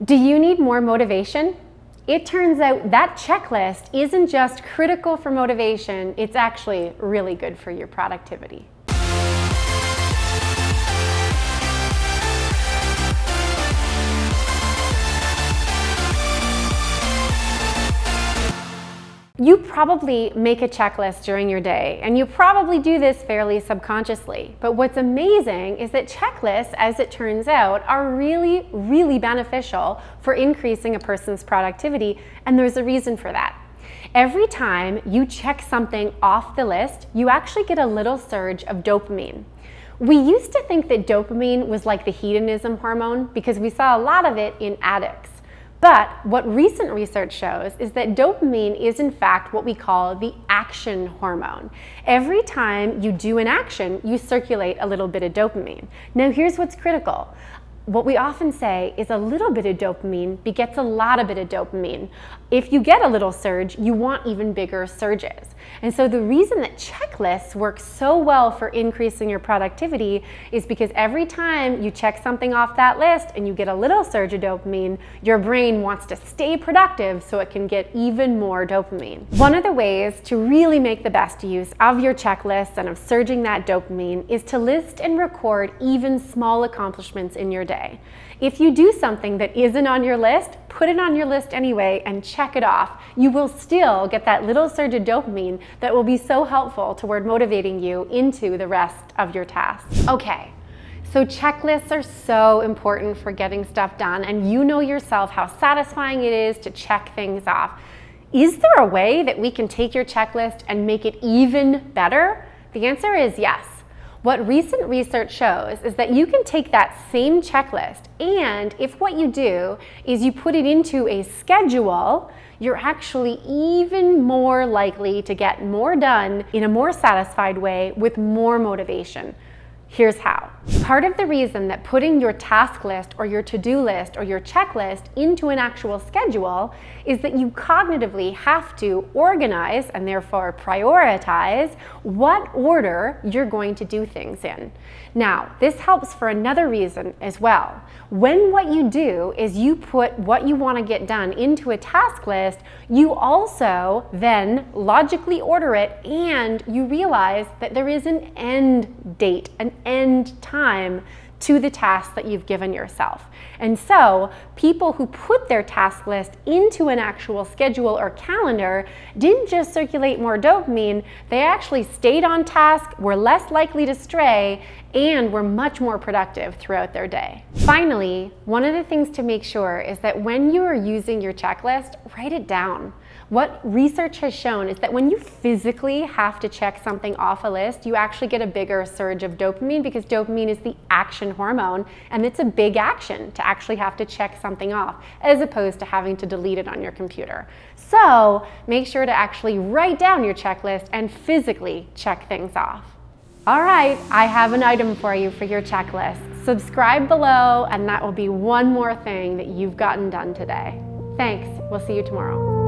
Do you need more motivation? It turns out that checklist isn't just critical for motivation, it's actually really good for your productivity. You probably make a checklist during your day, and you probably do this fairly subconsciously. But what's amazing is that checklists, as it turns out, are really, really beneficial for increasing a person's productivity, and there's a reason for that. Every time you check something off the list, you actually get a little surge of dopamine. We used to think that dopamine was like the hedonism hormone because we saw a lot of it in addicts. But what recent research shows is that dopamine is in fact what we call the action hormone. Every time you do an action, you circulate a little bit of dopamine. Now here's what's critical. What we often say is a little bit of dopamine begets a lot of dopamine. If you get a little surge, you want even bigger surges. And so the reason that checklists work so well for increasing your productivity is because every time you check something off that list and you get a little surge of dopamine, your brain wants to stay productive so it can get even more dopamine. One of the ways to really make the best use of your checklist and of surging that dopamine is to list and record even small accomplishments in your day. If you do something that isn't on your list, put it on your list anyway and check it off. You will still get that little surge of dopamine that will be so helpful toward motivating you into the rest of your tasks. Okay, so checklists are so important for getting stuff done, and you know yourself how satisfying it is to check things off. Is there a way that we can take your checklist and make it even better? The answer is yes. What recent research shows is that you can take that same checklist, and if what you do is you put it into a schedule, you're actually even more likely to get more done in a more satisfied way with more motivation. Here's how. Part of the reason that putting your task list or your to-do list or your checklist into an actual schedule is that you cognitively have to organize and therefore prioritize what order you're going to do things in. Now, this helps for another reason as well. When what you do is you put what you want to get done into a task list, you also then logically order it, and you realize that there is an end date, an end time to the task that you've given yourself. And so people who put their task list into an actual schedule or calendar didn't just circulate more dopamine, they actually stayed on task, were less likely to stray, and were much more productive throughout their day. Finally, one of the things to make sure is that when you are using your checklist, write it down. What research has shown is that when you physically have to check something off a list, you actually get a bigger surge of dopamine because dopamine is the action hormone, and it's a big action to actually have to check something off as opposed to having to delete it on your computer. So make sure to actually write down your checklist and physically check things off. All right, I have an item for you for your checklist. Subscribe below, and that will be one more thing that you've gotten done today. Thanks. We'll see you tomorrow.